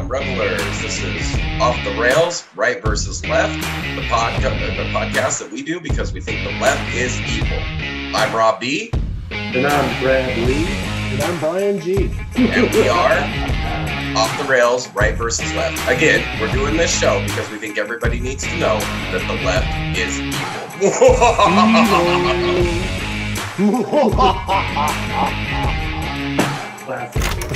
Revelers, this is Off the Rails, Right versus Left, the podcast that we do because we think the left is evil. I'm Rob B. And I'm Brad Lee. And I'm Brian G. And we are Off the Rails, Right versus Left. Again, we're doing this show because we think everybody needs to know that the left is Classic.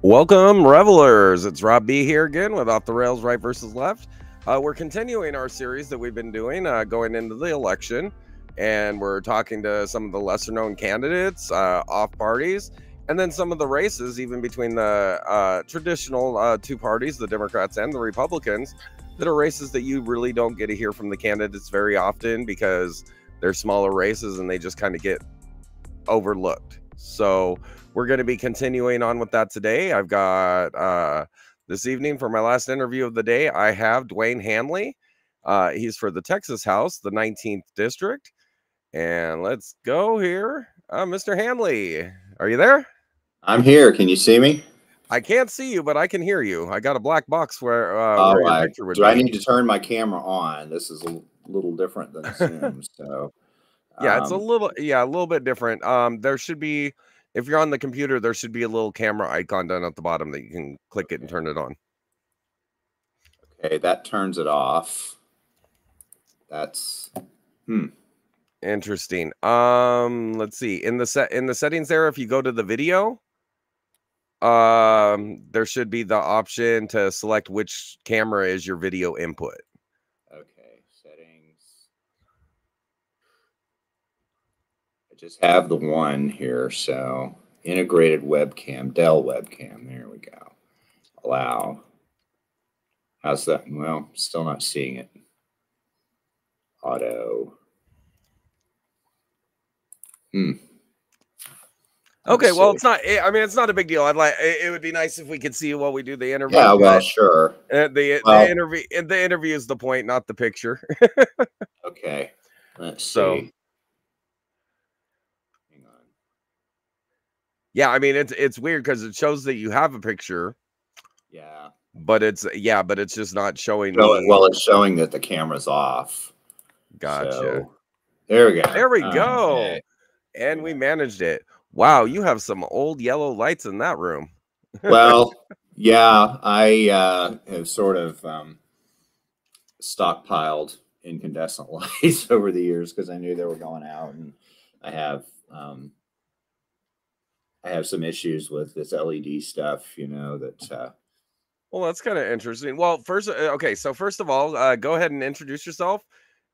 Welcome, Revelers. It's Rob B here again with Off the Rails, Right versus Left. We're continuing our series that we've been doing going into the election, and we're talking to some of the lesser-known candidates, off parties, and then some of the races, even between the traditional two parties, the Democrats and the Republicans, that are races that you really don't get to hear from the candidates very often because they're smaller races and they just kind of get overlooked. So we're going to be continuing on with that today. I've got this evening for my last interview of the day, I have Dwain Handley. He's for the Texas House, the 19th District. And let's go here. Mr. Handley, are you there? I'm here. Can you see me? I can't see you, but I can hear you. I got a black box where your picture would do be. I need to turn my camera on? This is a little different than Zoom. So yeah, it's a little bit different. There should be, if you're on the computer, there should be a little camera icon down at the bottom that you can click it and turn it on. Okay, that turns it off. That's interesting. Let's see. In the settings there, if you go to the video, there should be the option to select which camera is your video input. Okay, settings. I just have the one here, so integrated webcam, Dell webcam. There we go. Allow. How's that? Well, still not seeing it. Auto. Okay, well, it's not. I mean, it's not a big deal. I'd like. It would be nice if we could see you while we do the interview. Yeah, well, sure. The interview is the point, not the picture. Okay, let's see. Hang on. Yeah, I mean, it's weird because it shows that you have a picture. Yeah. But it's just not showing. Well, it's showing that the camera's off. Gotcha. So, there we go. There we go. Okay. And we managed it. Wow, you have some old yellow lights in that room. Well, yeah, I have sort of stockpiled incandescent lights over the years because I knew they were going out, and I have some issues with this LED stuff, you know, that. Well, that's kind of interesting. Well, first of all, go ahead and introduce yourself,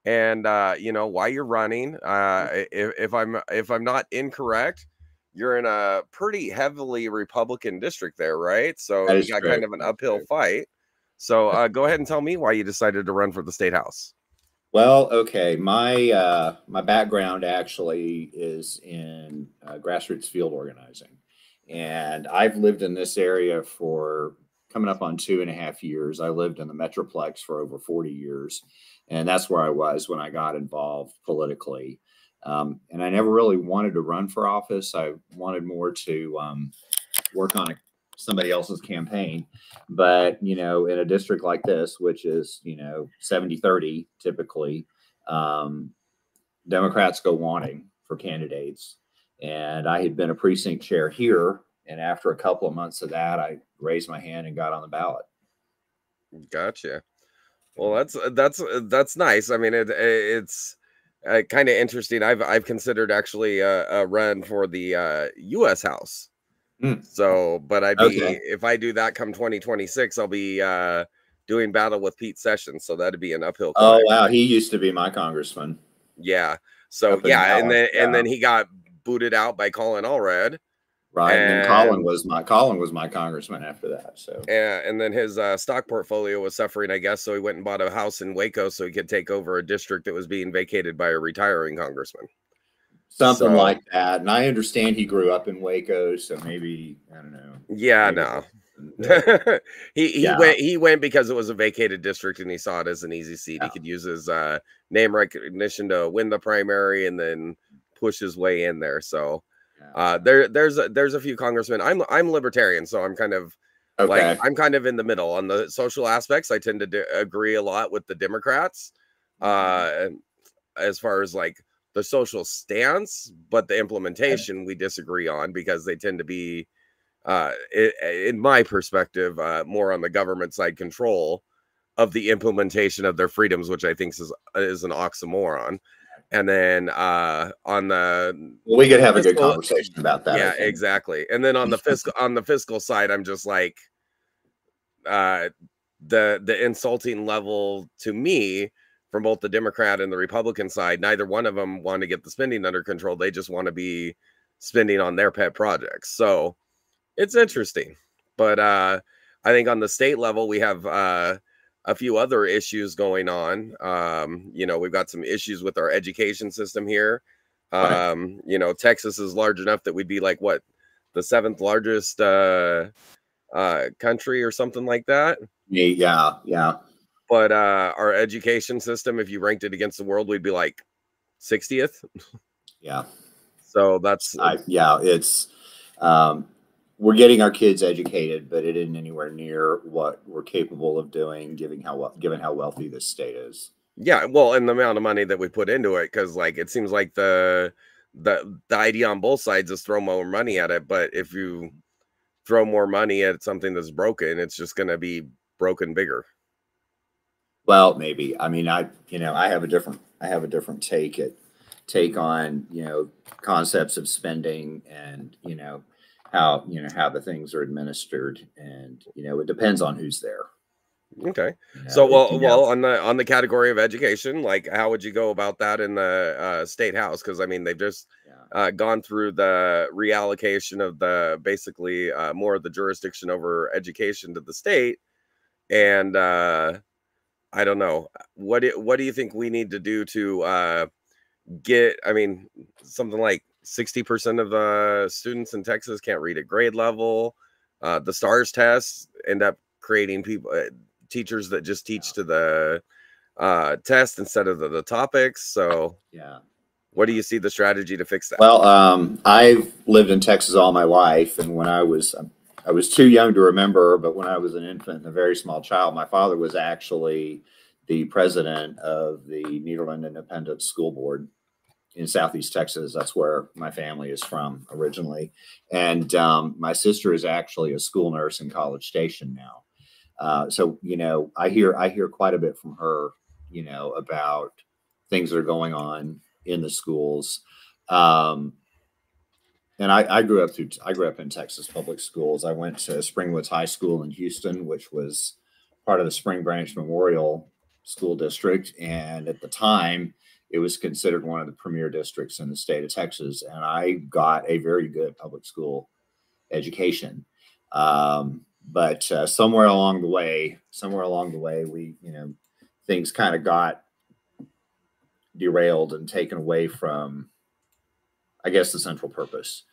and you know why you're running. If I'm not incorrect, you're in a pretty heavily Republican district there, right? So you got kind of an uphill fight. So go ahead and tell me why you decided to run for the state house. Well, okay, my background actually is in grassroots field organizing, and I've lived in this area for coming up on 2.5 years. I lived in the Metroplex for over 40 years, and that's where I was when I got involved politically. And I never really wanted to run for office. I wanted more to work on somebody else's campaign. But, you know, in a district like this, which is, you know, 70-30 typically, Democrats go wanting for candidates. And I had been a precinct chair here. And after a couple of months of that, I raised my hand and got on the ballot. Gotcha. Well, that's nice. I mean, it's kind of interesting. I've considered actually a run for the U.S. House. So, but Okay. if I do that come 2026, I'll be doing battle with Pete Sessions. So that'd be an uphill Oh climb. wow, he used to be my congressman. Yeah. So Up in yeah, and Dallas, then he got booted out by Colin Allred. right. And then And Colin was my congressman after that. So and then his stock portfolio was suffering, I guess. So he went and bought a house in Waco so he could take over a district that was being vacated by a retiring congressman. something So like that. And I understand he grew up in Waco, so maybe I don't know. yeah, Maybe no. but, yeah. He went because it was a vacated district and he saw it as an easy seat. Yeah. He could use his name recognition to win the primary and then push his way in there. So there's a few congressmen. I'm libertarian, so I'm kind of Okay. like I'm kind of in the middle on the social aspects. I tend to agree a lot with the Democrats as far as like the social stance, but the implementation we disagree on because they tend to be in my perspective, more on the government side control of the implementation of their freedoms, which I think is an oxymoron. And then on the Well, we could have a good fiscal, conversation about that. yeah, I think. exactly. And then on the fiscal side, I'm just like the insulting level to me from both the Democrat and the Republican side. Neither one of them want to get the spending under control. They just want to be spending on their pet projects. So it's interesting, but I think on the state level we have a few other issues going on. We've got some issues with our education system here. Texas is large enough that we'd be like what, the 7th largest country or something like that. Yeah. But our education system, if you ranked it against the world, we'd be like 60th. Yeah. So that's it's we're getting our kids educated, but it isn't anywhere near what we're capable of doing, given how wealthy this state is. Yeah, well, and the amount of money that we put into it, because like it seems like the idea on both sides is throw more money at it, but if you throw more money at something that's broken, it's just going to be broken bigger. Well, maybe. I mean, I have a different take on concepts of spending and how the things are administered, and it depends on who's there. Okay. So well on the category of education, like how would you go about that in the state house? Because I mean they've just gone through the reallocation of the basically more of the jurisdiction over education to the state, and I don't know what do you think we need to do to get? I mean, something like 60% of the students in Texas can't read at grade level. The STARS tests end up creating teachers that just teach to the test instead of the topics. So what do you see the strategy to fix that? Well, I've lived in Texas all my life, and when I was too young to remember, but when I was an infant and a very small child, my father was actually the president of the Nederland Independent School Board in Southeast Texas. That's where my family is from originally. And my sister is actually a school nurse in College Station now. So, I hear quite a bit from her, about things that are going on in the schools. And I grew up in Texas public schools. I went to Springwoods High School in Houston, which was part of the Spring Branch Memorial School District. And at the time, it was considered one of the premier districts in the state of Texas. And I got a very good public school education. But somewhere along the way, we, things kind of got derailed and taken away from, I guess, the central purpose.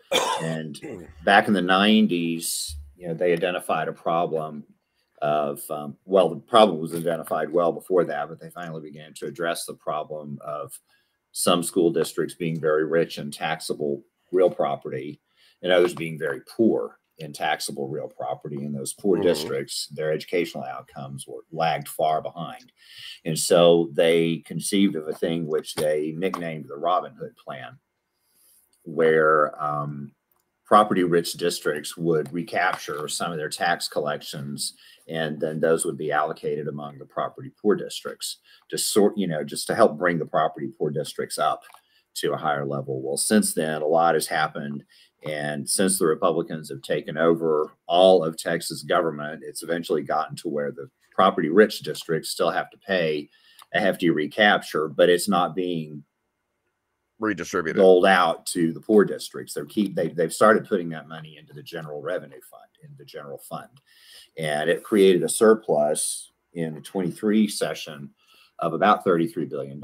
And back in the 90s, they identified a problem of, the problem was identified well before that, but they finally began to address the problem of some school districts being very rich in taxable real property and others being very poor in taxable real property. In those poor districts, their educational outcomes were lagged far behind. And so they conceived of a thing which they nicknamed the Robin Hood Plan, where property-rich districts would recapture some of their tax collections, and then those would be allocated among the property-poor districts just to help bring the property-poor districts up to a higher level. Well, since then, a lot has happened, And since the Republicans have taken over all of Texas government, it's eventually gotten to where the property rich districts still have to pay a hefty recapture, but it's not being redistributed, doled out to the poor districts. They've started putting that money into the general revenue fund, into the general fund. And it created a surplus in the 23 session of about $33 billion.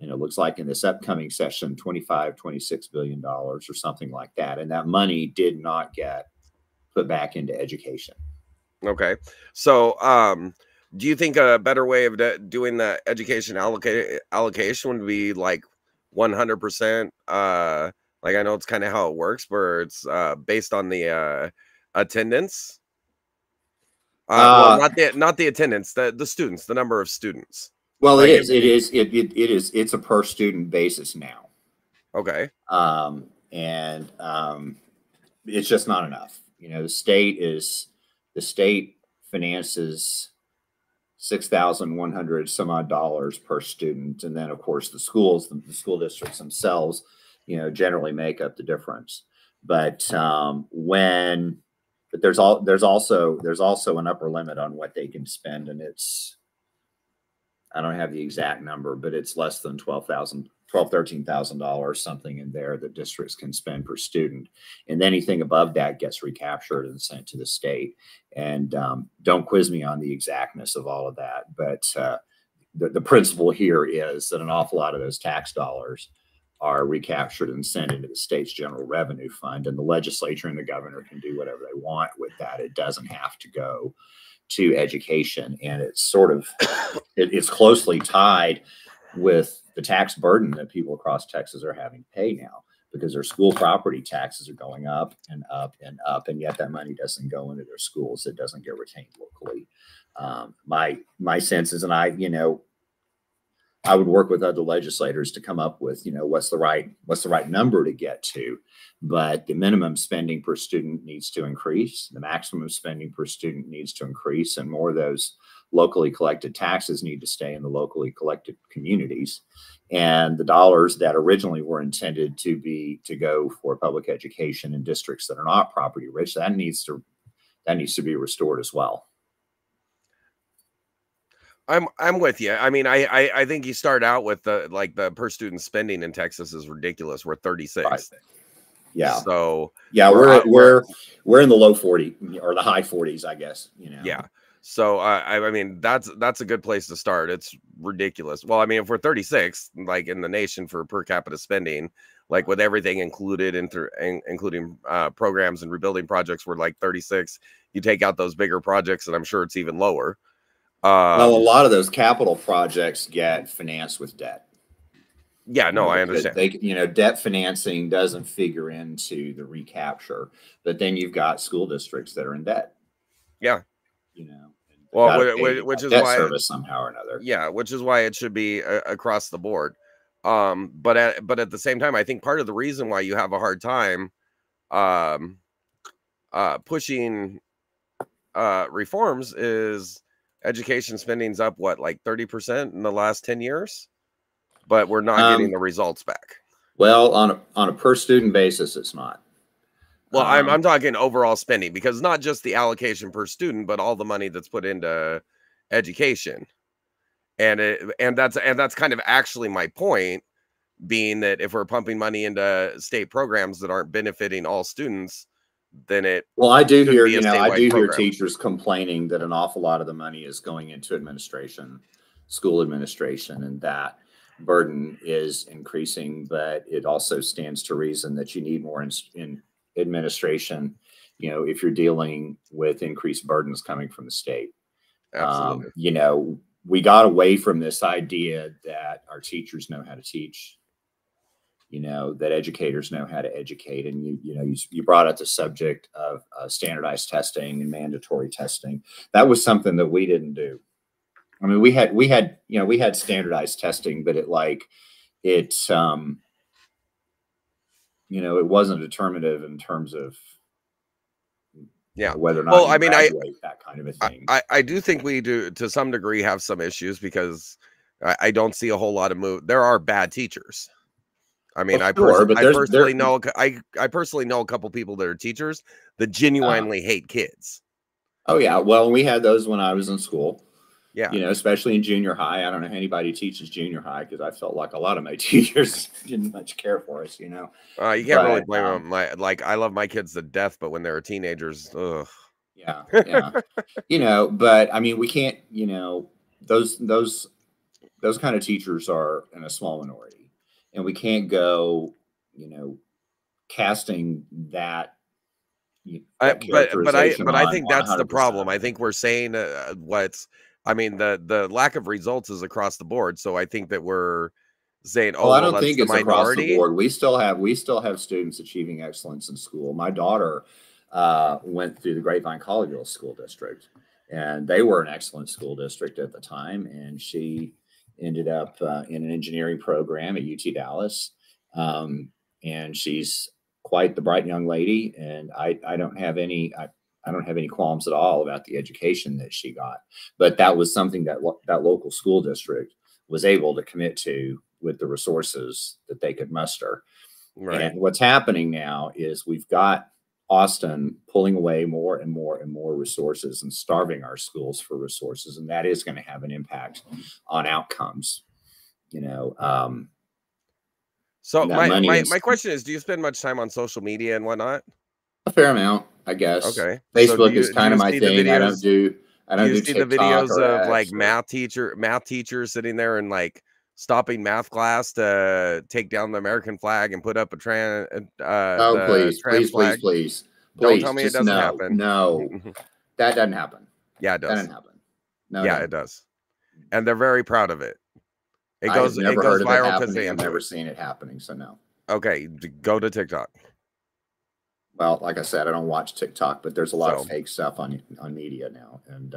And it looks like in this upcoming session, $26 billion or something like that. And that money did not get put back into education. Okay. So, do you think a better way of doing the education allocation would be like 100%? Like, I know it's kind of how it works, where it's based on the attendance. Well, not the attendance, the students, the number of students. Well, like it's a per student basis now. Okay. It's just not enough. You know, the state finances $6,100 some odd dollars per student, and then of course the school districts themselves, you know, generally make up the difference. But there's also an upper limit on what they can spend, and I don't have the exact number, but it's less than $13,000, something in there that districts can spend per student. And anything above that gets recaptured and sent to the state. And don't quiz me on the exactness of all of that, but the principle here is that an awful lot of those tax dollars are recaptured and sent into the state's general revenue fund, and the legislature and the governor can do whatever they want with that. It doesn't have to go to education, and it's sort of it's closely tied with the tax burden that people across Texas are having to pay now, because their school property taxes are going up and up and up, and yet that money doesn't go into their schools. It doesn't get retained locally. My sense is, and I would work with other legislators to come up with, you know, what's the right number to get to. But the minimum spending per student needs to increase. The maximum spending per student needs to increase, and more of those locally collected taxes need to stay in the locally collected communities. And the dollars that originally were intended to go for public education in districts that are not property rich, that needs to be restored as well. I'm with you. I mean, I think you start out with the per student spending in Texas is ridiculous. We're 36. Right. Yeah. So yeah, we're in the low 40 or the high 40s, I guess. You know. Yeah. So I mean, that's a good place to start. It's ridiculous. Well, I mean, if we're 36, like in the nation for per capita spending, like with everything included, including programs and rebuilding projects, we're like 36. You take out those bigger projects, and I'm sure it's even lower. Well, a lot of those capital projects get financed with debt. Yeah, no, I understand. Debt financing doesn't figure into the recapture, but then you've got school districts that are in debt. Yeah. You know, well, which is why service somehow or another. Yeah, which is why it should be across the board. But at the same time, I think part of the reason why you have a hard time pushing reforms is education spending's up like 30% in the last 10 years, but we're not getting the results back. Well, on a per student basis, it's not. Well, I'm talking overall spending, because not just the allocation per student, but all the money that's put into education. And that's kind of actually my point, being that if we're pumping money into state programs that aren't benefiting all students, then I do hear teachers complaining that an awful lot of the money is going into administration, school administration, and that burden is increasing. But it also stands to reason that you need more in administration, you know, if you're dealing with increased burdens coming from the state. Absolutely. You know, we got away from this idea that our teachers know how to teach, you know, that educators know how to educate. And you brought up the subject of standardized testing and mandatory testing. That was something that we didn't do. I mean, we had standardized testing, but it wasn't determinative in terms of whether or not that kind of a thing. I do think we do to some degree have some issues, because I don't see a whole lot of there are bad teachers. I mean, Well, sure, but I there's personally know I personally know a couple people that are teachers that genuinely hate kids. oh yeah, well, we had those when I was in school. Yeah. You know, especially in junior high. I don't know if anybody teaches junior high because I felt like a lot of my teachers didn't much care for us, you know. You can't really But blame them. Like I love my kids to death, but when they were teenagers, ugh. yeah, yeah. You know, but I mean, we can't, you know, those kind of teachers are in a small minority, and we can't go, you know, casting that that characterization but I think on that's the 100% problem. of I it. think we're saying I mean the lack of results is across the board. So I think that we're saying, Well, oh I well, don't that's think the it's across the minority. board. We still have students achieving excellence in school. My daughter went through the Grapevine Colleyville School District, and they were an excellent school district at the time. And she ended up in an engineering program at UT Dallas, and she's quite the bright young lady. And I don't have any I don't have any qualms at all about the education that she got. But that was something that that local school district was able to commit to with the resources that they could muster. Right. And what's happening now is we've got Austin pulling away more and more and more resources and starving our schools for resources. And that is going to have an impact on outcomes. You know, So that money is my question is, do you spend much time on social media and whatnot? a fair amount, I guess. Okay. So Facebook is kind of my see the thing. videos? I don't do See the TikTok videos or of X like or, math teachers sitting there and like stopping math class to take down the American flag and put up a oh, the please, trans please, please, flag? please, Don't tell please, me it just doesn't no, happen. no, that doesn't happen. Yeah, it That does. doesn't happen. No, Yeah, it does. And they're very proud of it. It I have goes never heard of it viral because happening. they I've into never it. seen it happening. So no. Okay, go to TikTok. Well, like I said, I don't watch TikTok, but there's a lot of So- fake stuff on media now. And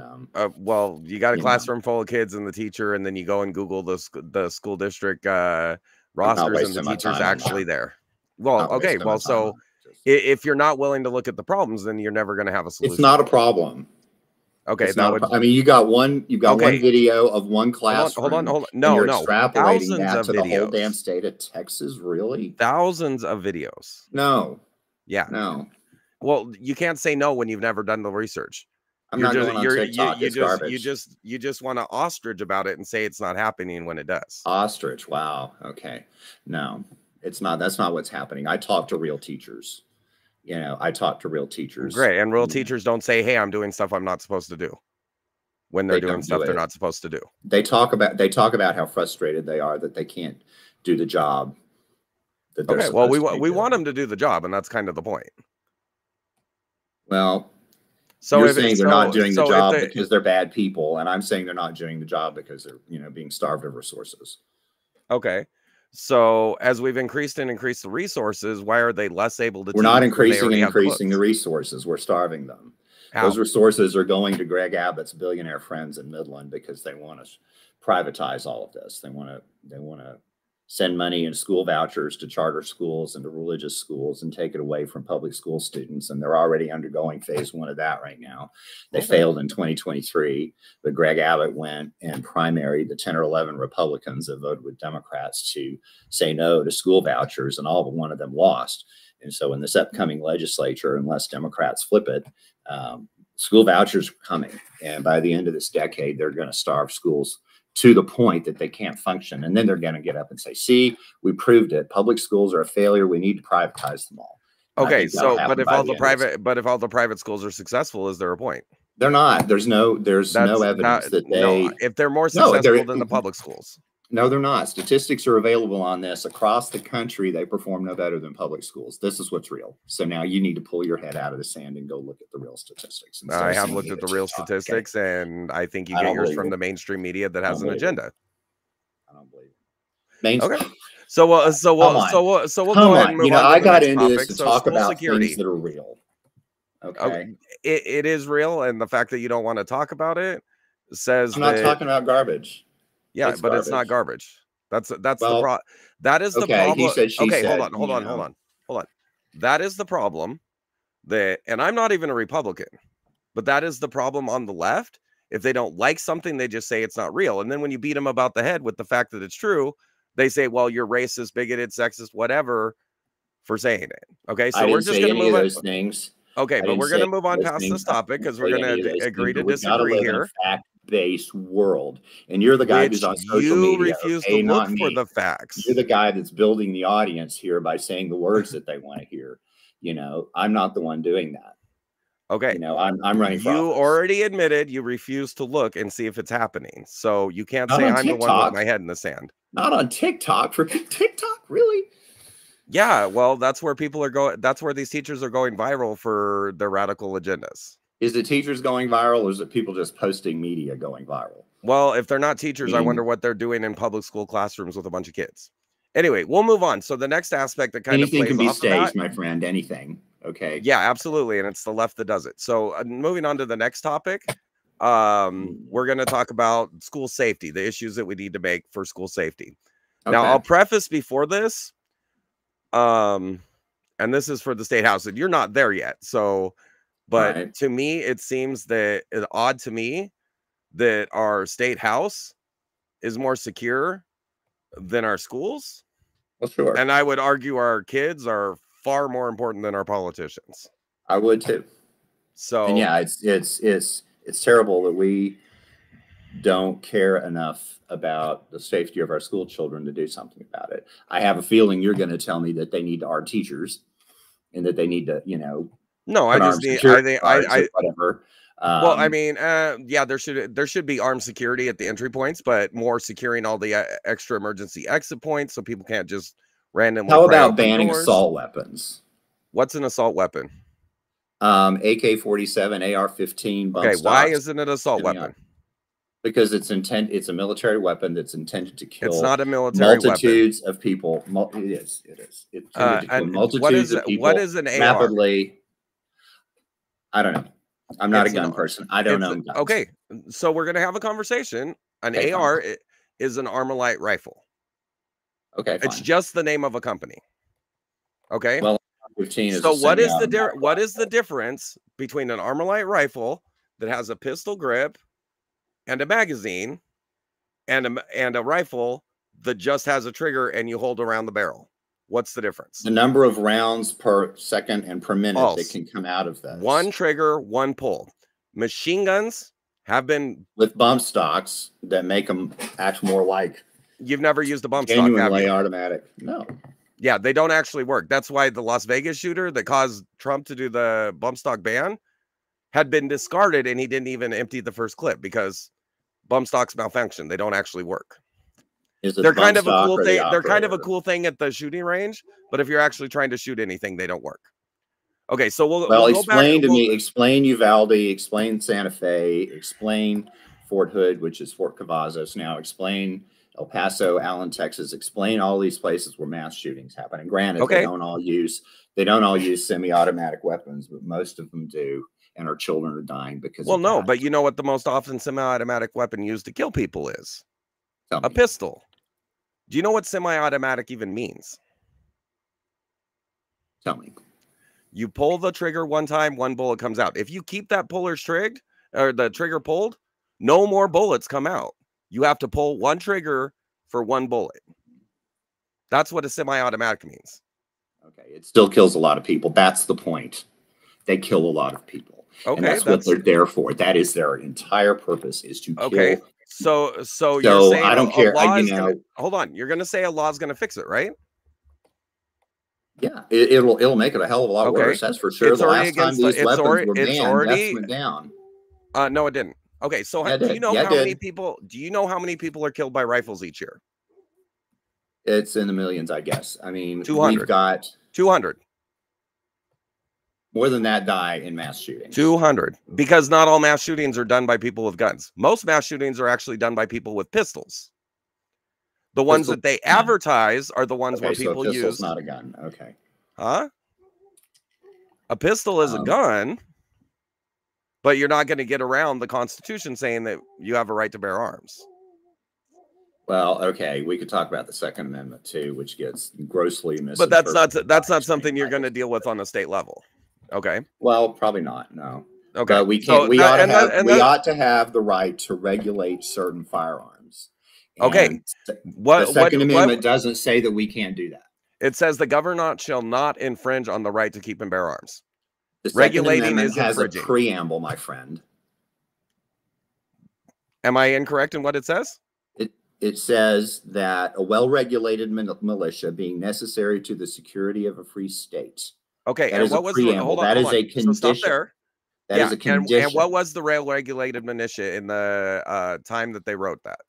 Well, you got a You know. classroom full of kids and the teacher, and then you go and Google the school district rosters, and wasting the my teacher's time on actually that. there. Well, not okay, wasting my well, time so on it. Just- if you're not willing to look at the problems, then you're never going to have a solution. it's not a problem. Okay, It's that not. would. I mean, you got one Okay. video of one classroom. Hold on. And No, you're no. extrapolating Thousands that of to the whole videos. damn state of Texas. Really? Thousands of videos. No. Yeah. No. Well, you can't say no when you've never done the research. I'm not going on TikTok. It's garbage. You just want to ostrich about it and say it's not happening when it does. Ostrich. Wow. Okay. No, it's not. That's not what's happening. I talk to real teachers. You know, I talk to real teachers. Great. And real Yeah. teachers don't say, hey, I'm doing stuff I'm not supposed to do when they're They doing don't stuff do they're it. not supposed to do. They talk about how frustrated they are that they can't do the job that they're Okay. Well, supposed to be we want doing. them to do the job, and that's kind of the point. Well, So you're if saying they're not doing the so if job they- because they're bad people, and I'm saying they're not doing the job because they're, you know, being starved of resources. Okay. So as we've increased the resources, why are they less able to We're not teach when they increasing already have the the books? resources. We're starving them. How? Those resources are going to Greg Abbott's billionaire friends in Midland because they want to privatize all of this. They want to send money in school vouchers to charter schools and to religious schools and take it away from public school students. And they're already undergoing phase one of that right now. They failed in 2023, but Greg Abbott went and primaried the 10 or 11 Republicans that voted with Democrats to say no to school vouchers, and all but one of them lost. And so in this upcoming legislature, unless Democrats flip it, school vouchers are coming. And by the end of this decade, they're going to starve schools to the point that they can't function. And then they're going to get up and say, see, we proved it. Public schools are a failure. We need to privatize them all. And Okay, so but if all the private schools are successful, is there a point? They're not. There's no evidence that they. No, if they're more successful than the public schools. No, they're not. Statistics are available on this across the country. They perform no better than public schools. This is what's real. So now you need to pull your head out of the sand and go look at the real statistics. I have looked at the real statistics, and I think you get yours from the mainstream media that has an agenda. I don't believe it. Mainstream. Okay. So we'll go ahead and move you know, on to I the got next into topic. this to So talk school about security. things that are real. Okay. It is real, and the fact that you don't want to talk about it says I'm not talking about garbage. Yeah, It's but it's not garbage. That's the problem. That is the okay, problem. he said, she said, hold on. That is the problem. And I'm not even a Republican, but that is the problem on the left. If they don't like something, they just say it's not real. And then when you beat them about the head with the fact that it's true, they say, well, you're racist, bigoted, sexist, whatever for saying it. Okay, so I we're didn't just say going to any move of on. those things. Okay, I but didn't we're going say to move on those past things. this topic I didn't because we're say going any of to those agree things, to but we gotta disagree live in a here, fact-based world. And you're the guy who's which on social you media, refuse to okay? look Not for me. the facts. You're the guy that's building the audience here by saying the words that they want to hear. You know, I'm not the one doing that. Okay. You know, I'm running for You office. already admitted you refuse to look and see if it's happening. So you can't Not say on I'm the one with TikTok. my head in the sand. Not on TikTok. For TikTok, really? Yeah, well, that's where people are going. That's where these teachers are going viral for their radical agendas. Is it teachers going viral, or is it people just posting media going viral? Well, if they're not teachers, I wonder what they're doing in public school classrooms with a bunch of kids. Anyway, we'll move on. So the next aspect that kind Anything of can plays be off of that, staged, my friend. Anything. Okay. yeah, absolutely, and it's the left that does it. So moving on to the next topic, we're going to talk about school safety, the issues that we need to make for school safety. Okay. Now, I'll preface before this, and this is for the state house, and you're not there yet. So, but Right. to me, it seems that it's odd to me that our state house is more secure than our schools. Well, sure. And I would argue our kids are far more important than our politicians. I would too. So, and yeah, it's terrible that we don't care enough about the safety of our school children to do something about it. I have a feeling you're going to tell me that they need our teachers and that they need to, you know, no, I just need, I whatever. Well, I mean, yeah, there should be armed security at the entry points, but more securing all the extra emergency exit points so people can't just randomly. How about banning assault weapons? What's an assault weapon? AK-47, AR-15. Okay, why isn't it an assault weapon? Because it's a military weapon that's intended to kill. It's not a military multitudes weapon. Of people. It is. It's intended to kill and multitudes of people. What is an AR? Rapidly. I don't know. I'm not a gun person. I don't know. Okay, so we're gonna have a conversation. An AR is an Armalite rifle. Okay, fine. It's just the name of a company. Okay. Well, 15 is so what is the difference between an Armalite rifle that has a pistol grip and a magazine and a rifle that just has a trigger and you hold around the barrel? What's the difference? The number of rounds per second and per minute that can come out of that. One trigger, one pull. Machine guns have been with bump stocks that make them act more like. You've never used a bump stock, have you? Automatic. No. Yeah, they don't actually work. That's why the Las Vegas shooter that caused Trump to do the bump stock ban had been discarded, and he didn't even empty the first clip because bump stocks malfunction. They don't actually work. They're kind of a cool thing. They're kind of a cool thing at the shooting range, but if you're actually trying to shoot anything, they don't work. Okay, so we'll explain go back, to me. Explain Uvalde. Explain Santa Fe. Explain Fort Hood, which is Fort Cavazos now. Explain El Paso, Allen, Texas. Explain all these places where mass shootings happen. And granted, they don't all use semi-automatic weapons, but most of them do, and our children are dying because. Well, no, but you know what the most often semi-automatic weapon used to kill people is? A pistol. Do you know what semi-automatic even means? Tell me. You pull the trigger one time, one bullet comes out. If you keep that the trigger pulled, no more bullets come out. You have to pull one trigger for one bullet. That's what a semi-automatic means. Okay, it still kills a lot of people. That's the point. They kill a lot of people. Okay, and that's what they're there for. That is their entire purpose, is to kill. So you're saying I don't care. Hold on. You're going to say a law is going to fix it, right? Yeah, it'll make it a hell of a lot worse. That's for sure. The last time these weapons were banned, that went down. No, it didn't. Okay, so do you know how many people? Do you know how many people are killed by rifles each year? It's in the millions, I guess. I mean, 200. We've got 200. More than that die in mass shootings. 200, because not all mass shootings are done by people with guns. Most mass shootings are actually done by people with pistols. The ones that they advertise are the ones where people use. Pistol's not a gun. Okay. Huh? A pistol is a gun, but you're not going to get around the Constitution saying that you have a right to bear arms. Well, okay, we could talk about the Second Amendment too, which gets grossly misinterpreted. But that's not something you're going to deal with on a state level. Okay. Well, probably not. No. Okay. But we can't. We ought to have the right to regulate certain firearms. Okay. And the Second Amendment doesn't say that we can't do that. It says the government shall not infringe on the right to keep and bear arms. The Second Regulating Amendment is has a infringing. preamble, my friend. Am I incorrect in what it says? It says that a well-regulated militia being necessary to the security of a free state. Okay, that and is what a was preamble. The, hold on, that is a condition. So stop there. That is a condition. And what was the well-regulated militia in the time that they wrote that?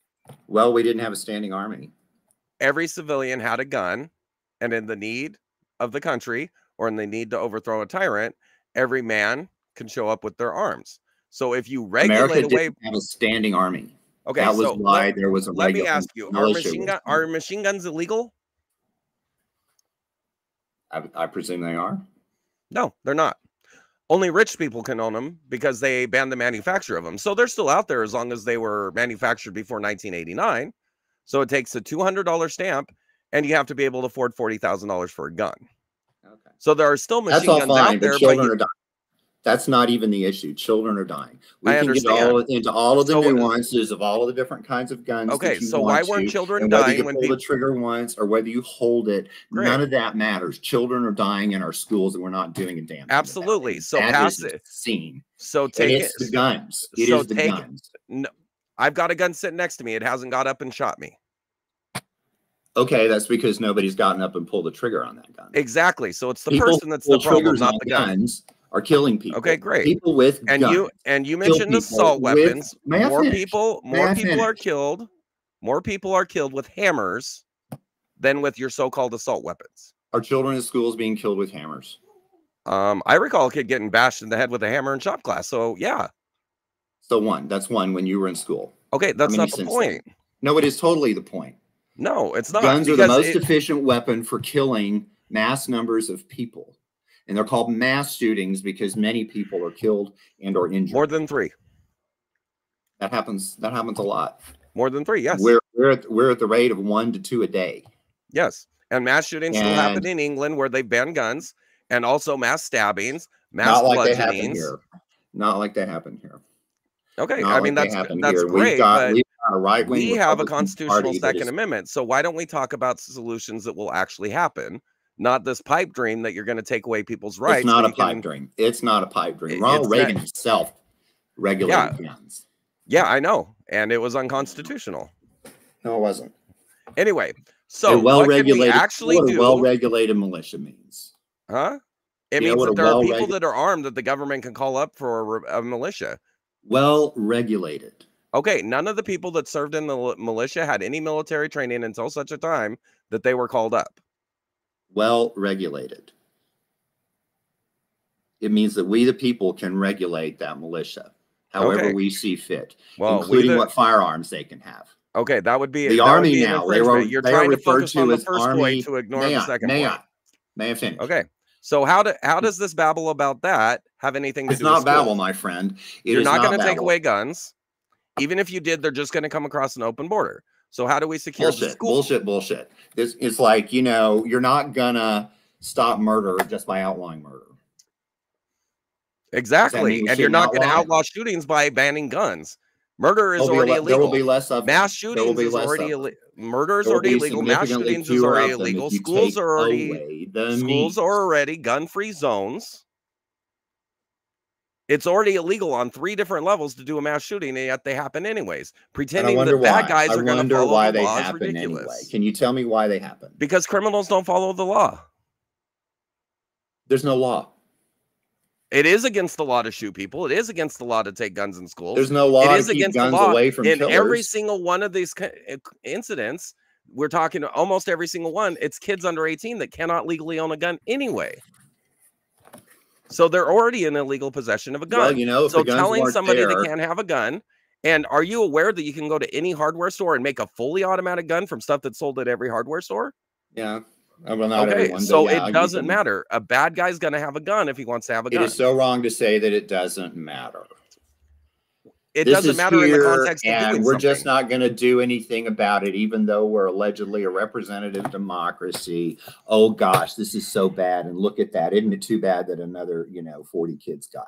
Well, we didn't have a standing army. Every civilian had a gun, and in the need of the country or in the need to overthrow a tyrant, every man can show up with their arms. So if you regulate America didn't have a standing army. Okay, that was why there was a. Let me ask you: are machine guns illegal? I presume they are. No, they're not. Only rich people can own them because they banned the manufacture of them. So they're still out there as long as they were manufactured before 1989. So it takes a $200 stamp, and you have to be able to afford $40,000 for a gun. Okay. So there are still machine guns out there, but children are dying. That's not even the issue. Children are dying. We can get into all of the nuances of all of the different kinds of guns. Okay, so why weren't children dying when you pull the trigger once or whether you hold it? Great. None of that matters. Children are dying in our schools, and we're not doing a damn thing. Absolutely. So pass it. Scene. So take it. It's the guns. It is the guns. No, I've got a gun sitting next to me. It hasn't got up and shot me. Okay, that's because nobody's gotten up and pulled the trigger on that gun. Exactly. So it's the person that's the problem, not the guns. Are killing people. Okay, great. People with guns. You mentioned assault weapons. More people are killed. More people are killed with hammers than with your so-called assault weapons. Are children in schools being killed with hammers? I recall a kid getting bashed in the head with a hammer in shop class. So yeah. So that's one when you were in school. Okay, that's not the point. No, it is totally the point. No, it's not. Guns are the most efficient weapon for killing mass numbers of people. And they're called mass shootings because many people are killed and or injured. More than 3. That happens a lot. More than 3, yes. We're at the rate of 1 to 2 a day. Yes. And mass shootings still happen in England where they ban guns, and also mass stabbings, mass bludgeonings. Not like they happen here. Okay. I mean, that's great, but we have a constitutional Second Amendment. So why don't we talk about solutions that will actually happen? Not this pipe dream that you're going to take away people's rights. It's not a pipe dream. It's not a pipe dream. Ronald Reagan himself regulated guns. Yeah, I know. And it was unconstitutional. No, it wasn't. Anyway, so what can we actually do? Well-regulated militia means. Huh? It means that there are people that are armed that the government can call up for a militia. Well-regulated. Okay, none of the people that served in the militia had any military training until such a time that they were called up. Well-regulated. It means that we, the people, can regulate that militia however we see fit, including what firearms they can have. Okay, that would be the Army now. You're trying to focus on the first point to ignore the second point. May I finish? Okay, so how does this babble about that have anything to do with schools? It's not babble, my friend. You're not going to take away guns. Even if you did, they're just going to come across an open border. So how do we secure the school? Bullshit. It's like, you're not gonna stop murder just by outlawing murder. Exactly. And you're not going to outlaw shootings by banning guns. Murder is already illegal. There will be less of mass shootings is already illegal. Murder is already illegal. Mass shootings is already illegal. Schools are already gun-free zones. It's already illegal on 3 different levels to do a mass shooting, and yet they happen anyways. Pretending that bad guys are going to follow the law is ridiculous. Anyway. Can you tell me why they happen? Because criminals don't follow the law. There's no law. It is against the law to shoot people. It is against the law to take guns in schools. There's no law to keep guns away from killers. In every single one of these incidents, we're talking almost every single one, it's kids under 18 that cannot legally own a gun anyway. So they're already in illegal possession of a gun. Well, so telling somebody they can't have a gun, and are you aware that you can go to any hardware store and make a fully automatic gun from stuff that's sold at every hardware store? Yeah. Well, not okay, everyone, so it doesn't matter. A bad guy's going to have a gun if he wants to have a gun. It is so wrong to say that it doesn't matter. It doesn't matter in the context of doing something. And we're just not going to do anything about it, even though we're allegedly a representative democracy. Oh, gosh, this is so bad. And look at that. Isn't it too bad that another, 40 kids died?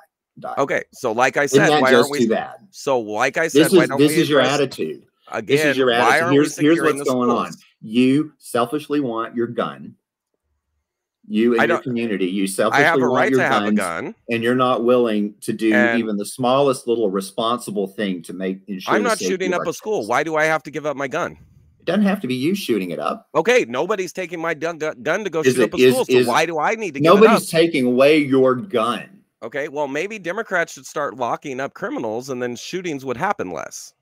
Okay, so like I said, why aren't we too bad? So like I said, this is your attitude. Again, This is your why attitude. aren't we Here's securing what's the going on. schools? You selfishly want your gun. You I and your don't. community, you I have selfishly a want right your to have a guns, gun, and you're not willing to do and even the smallest little responsible thing to ensure I'm the not safety shooting of up our a school. kids. Why do I have to give up my gun? It doesn't have to be you shooting it up. Okay, nobody's taking my gun to go Is shoot up it a school, so is why do I need to give it up? nobody's taking away your gun? Okay, well, maybe Democrats should start locking up criminals, and then shootings would happen less.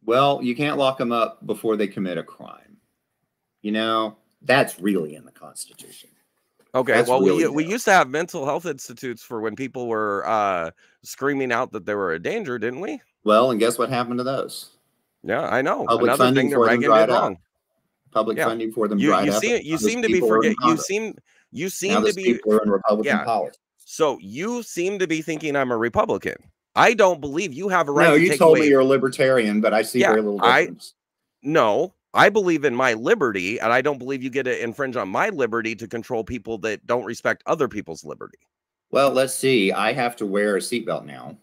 Well, you can't lock them up before they commit a crime. You know, that's really in the Constitution. Okay, That's well, really we there. used to have mental health institutes for when people were screaming out that they were a danger, didn't we? Well, and guess what happened to those? Yeah, I know. Public Another funding thing that for them Reagan dried did up. wrong. Public Yeah. funding for them You dried up. seem to be forget. You seem Now to those be people are in Republican yeah. politics. So you seem to be thinking I'm a Republican. I don't believe you have a right No, to you take told away. me you're a libertarian, but I see Yeah, very little difference. No, I believe in my liberty, and I don't believe you get to infringe on my liberty to control people that don't respect other people's liberty. Well, let's see. I have to wear a seatbelt now.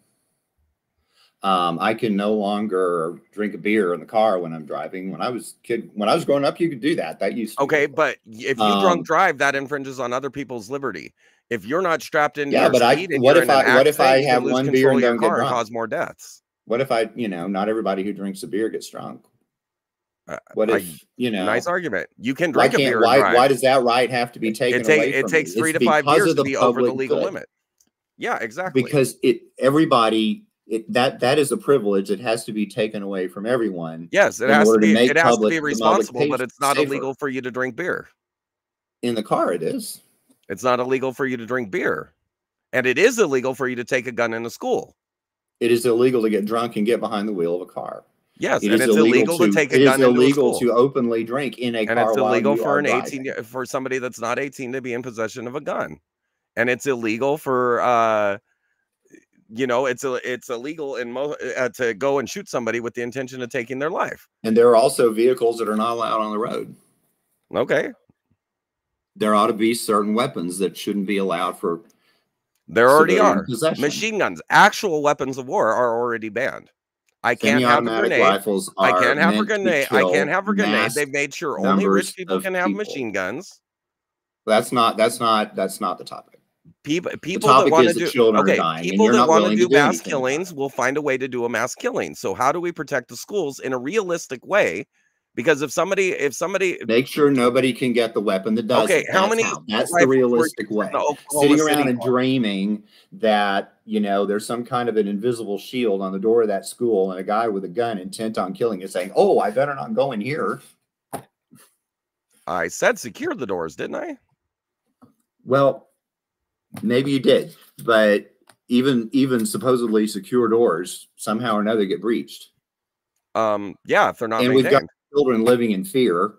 I can no longer drink a beer in the car when I'm driving. When I was growing up, you could do that. That used to be Okay, legal. but if you drunk drive, that infringes on other people's liberty. If you're not strapped into Yeah, your but seat and what you're if in an what if I accident, you have can lose one beer control and of your don't get car and drunk? cause more deaths. What if not everybody who drinks a beer gets drunk? What if Nice argument. You can drink a beer and why drive. does that right have to be taken away from It takes me? 3 It's to 5 because beers of to the be over the public legal good. limit. Yeah, exactly. Because that is a privilege that has to be taken away from everyone. Yes, it in has to order be. make It has to public- be the public responsible, but safe- it's not safer. illegal for you to drink beer. In the car, it is. It's not illegal for you to drink beer, and it is illegal for you to take a gun in a school. It is illegal to get drunk and get behind the wheel of a car. Yes, It and is it's illegal to take a gun into a illegal school. to openly drink in a And car it's while illegal you for are an driving. 18 for somebody that's not 18 to be in possession of a gun. And it's illegal for it's illegal in to go and shoot somebody with the intention of taking their life. And there are also vehicles that are not allowed on the road. Okay. There ought to be certain weapons that shouldn't be allowed for There already civilian are. possession. Machine guns, actual weapons of war are already banned. I can't have a Semi-automatic grenade. rifles I are can't have a meant to grenade. I kill can't have a grenade. mass They've made sure only numbers rich people of can have people. machine guns. That's not the topic. People The that topic want is to that do children are dying, and people you're that not want to willing do to do mass anything about killings it. will find a way to do a mass killing. So how do we protect the schools in a realistic way? Because if somebody Make sure nobody can get the weapon that does it. That's the realistic way. Sitting around and dreaming that there's some kind of an invisible shield on the door of that school and a guy with a gun intent on killing is saying, "Oh, I better not go in here." I said secure the doors, didn't I? Well, maybe you did, but even supposedly secure doors somehow or another get breached. Yeah, if they're not And maintained. we've got children living in fear.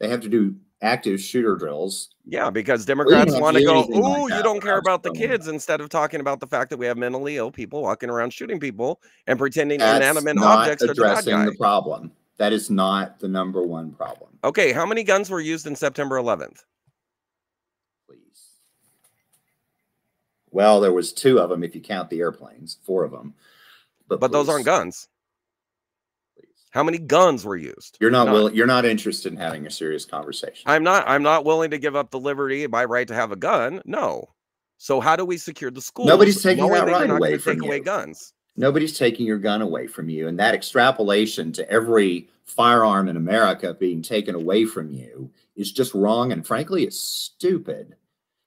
They have to do active shooter drills. Yeah, because Democrats want to go, like you don't care about the kids, instead of talking about the fact that we have mentally ill people walking around shooting people and pretending inanimate objects are the bad addressing guy. the problem. That is not the number one problem. Okay, how many guns were used in September 11th? Please. Well, there was 2 of them if you count the airplanes, 4 of them. But those aren't guns. How many guns were used? You're not interested in having a serious conversation. I'm not willing to give up the liberty, my right to have a gun. No. So how do we secure the schools? Nobody's taking that that right you're away not from take you. away guns. Nobody's taking your gun away from you. And that extrapolation to every firearm in America being taken away from you is just wrong. And frankly, it's stupid.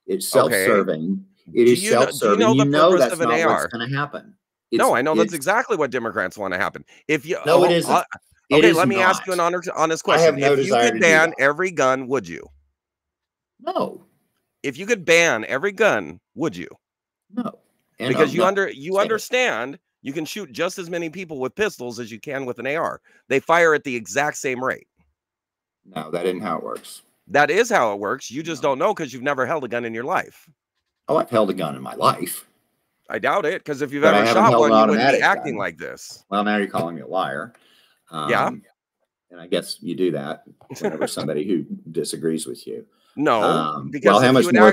It's self-serving. It is self-serving. You know that's not what's going to happen. No, I know that's exactly what Democrats want to happen. If you No, it isn't. Okay, let me ask you an honest question. I have no if you desire could to ban do that. every gun, would you? No. If you could ban every gun, would you? No. Because you understand you can shoot just as many people with pistols as you can with an AR. They fire at the exact same rate. No, that isn't how it works. That is how it works. You just don't know because you've never held a gun in your life. Oh, I've held a gun in my life. I doubt it, because if you've But I ever haven't shot held one, an you wouldn't be automatic acting gun. like this. Well, now you're calling me a liar. Yeah. And I guess you do that whenever somebody who disagrees with you. No, because well, how much more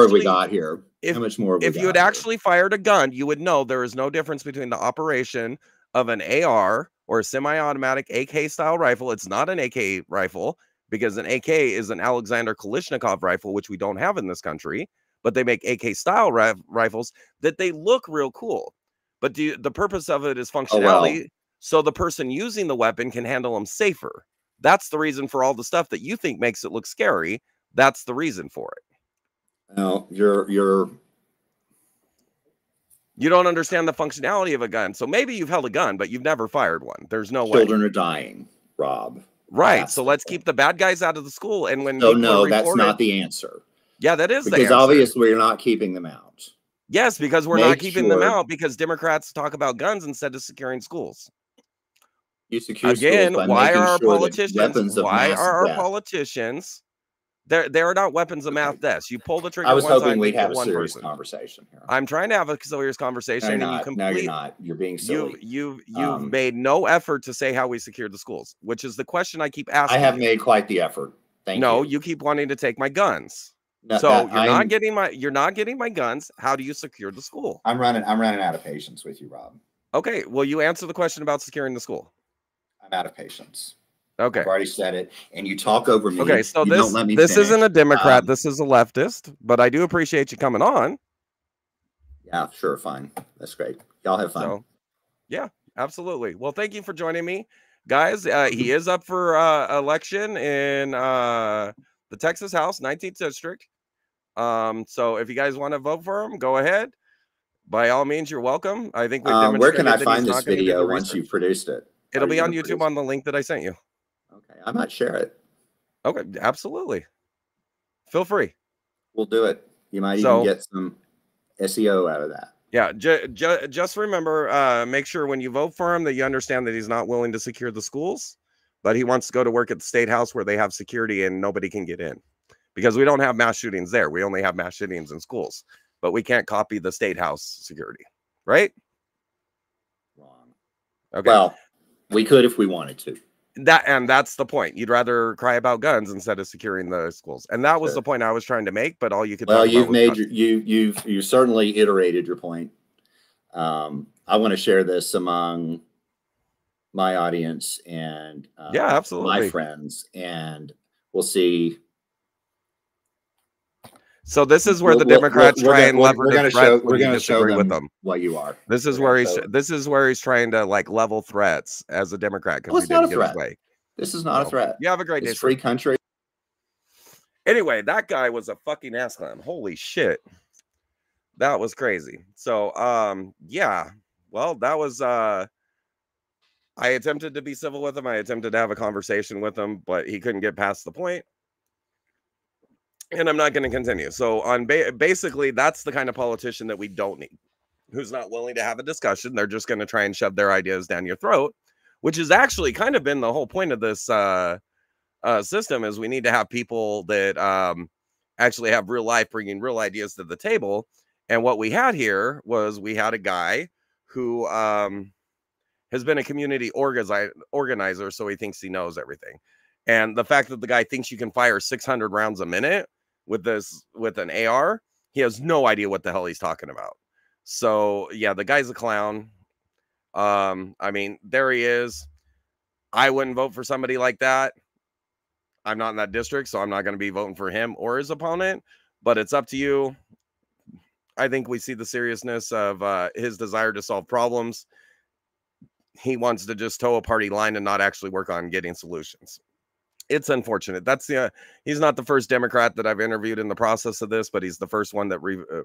have we got here? If, how much more have we if you had actually fired a gun, you would know there is no difference between the operation of an AR or a semi-automatic AK style rifle. It's not an AK rifle because an AK is an Alexander Kalashnikov rifle, which we don't have in this country, but they make AK style rifles that they look real cool. But the purpose of it is functionality, so the person using the weapon can handle them safer. That's the reason for all the stuff that you think makes it look scary. That's the reason for it. No, you don't understand the functionality of a gun. So maybe you've held a gun, but you've never fired one. There's no way. Children are dying, Rob. Right. So let's keep the bad guys out of the school. And when no, that's not the answer. Yeah, that is the answer. Because obviously you're not keeping them out. Yes, because we're not keeping them out because Democrats talk about guns instead of securing schools. You secure again, schools by why making are our sure politicians? Why are our politicians? They're not weapons of mass death. You pull the trigger. I was one hoping time, we'd have a one serious person. conversation here. I'm trying to have a serious conversation. No, and you're not. You're being silly. You've made no effort to say how we secured the schools, which is the question I keep asking. I have made quite the effort. Thank you. No, you keep wanting to take my guns. No, so you're not getting my guns. How do you secure the school? I'm running out of patience with you, Rob. Okay, well, you answer the question about securing the school. I'm out of patience. Okay, I've already said it, and you talk over me. Okay, so don't let me this finish. isn't a Democrat. This is a leftist, but I do appreciate you coming on. Yeah, sure, fine. That's great. Y'all have fun. So, yeah, absolutely. Well, thank you for joining me, guys. He is up for election in the Texas House, 19th District. So if you guys want to vote for him, go ahead. By all means, you're welcome. I think we've where can I that find this video once you've produced it? It'll be on YouTube on the link that I sent you. Okay, I might share it. Okay, absolutely. Feel free. We'll do it. You might even get some SEO out of that. Yeah, just remember, make sure when you vote for him that you understand that he's not willing to secure the schools, but he wants to go to work at the State House where they have security and nobody can get in. Because we don't have mass shootings there. We only have mass shootings in schools. But we can't copy the State House security. Right? Wrong. Okay. Well, we could if we wanted to. That's the point. You'd rather cry about guns instead of securing the schools. And that was the point I was trying to make, but all you could you've certainly iterated your point. I want to share this among my audience and yeah, absolutely, my friends, and we'll see. So this is where the Democrats try and lever. We're going to show them with them what you are. This is where he's trying to like level threats as a Democrat because he didn't get his way. This is not a threat. You have a great day. It's free country. Anyway, that guy was a fucking ass clown. Holy shit, that was crazy. So yeah, well, that was I attempted to be civil with him. I attempted to have a conversation with him, but he couldn't get past the point. And I'm not going to continue. So on basically, that's the kind of politician that we don't need, who's not willing to have a discussion. They're just going to try and shove their ideas down your throat, which has actually kind of been the whole point of this system is we need to have people that actually have real life, bringing real ideas to the table. And what we had here was we had a guy who has been a community organizer, so he thinks he knows everything. And the fact that the guy thinks you can fire 600 rounds a minute with an AR, he has no idea what the hell he's talking about. So yeah, the guy's a clown. I mean, there he is. I wouldn't vote for somebody like that. I'm not in that district, so I'm not going to be voting for him or his opponent, but it's up to you. I think we see the seriousness of his desire to solve problems. He wants to just toe a party line and not actually work on getting solutions. It's unfortunate. That's he's not the first Democrat that I've interviewed in the process of this, but he's the first one that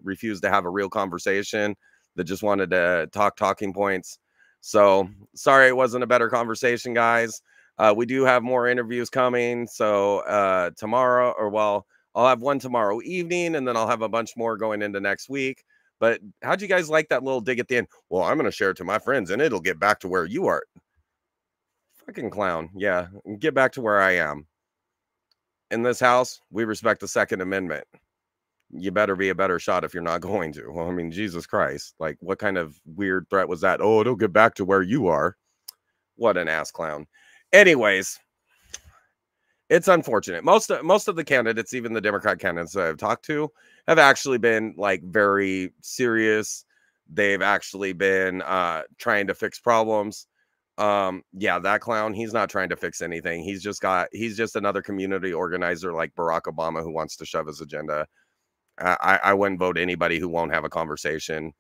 refused to have a real conversation, that just wanted to talk talking points. So sorry, it wasn't a better conversation, guys. We do have more interviews coming. So tomorrow, or well, I'll have one tomorrow evening, and then I'll have a bunch more going into next week. But how'd you guys like that little dig at the end? Well, I'm going to share it to my friends, and it'll get back to where you are. Fucking clown. Yeah, get back to where I am. In this house, we respect the Second Amendment. You better be a better shot if you're not going to. Well, I mean, Jesus Christ. Like, what kind of weird threat was that? Oh, it'll get back to where you are. What an ass clown. Anyways, it's unfortunate. Most of the candidates, even the Democrat candidates that I've talked to, have actually been like very serious. They've actually been trying to fix problems. Yeah, that clown, he's not trying to fix anything. He's just another community organizer like Barack Obama who wants to shove his agenda. I wouldn't vote anybody who won't have a conversation.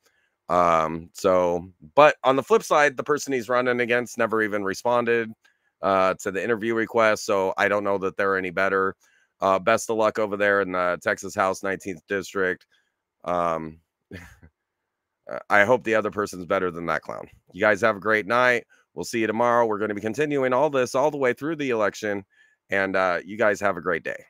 But on the flip side, the person he's running against never even responded to the interview request, so I don't know that they're any better. Best of luck over there in the Texas House 19th District. I hope the other person's better than that clown. You guys have a great night. We'll see you tomorrow. We're going to be continuing all this all the way through the election, and you guys have a great day.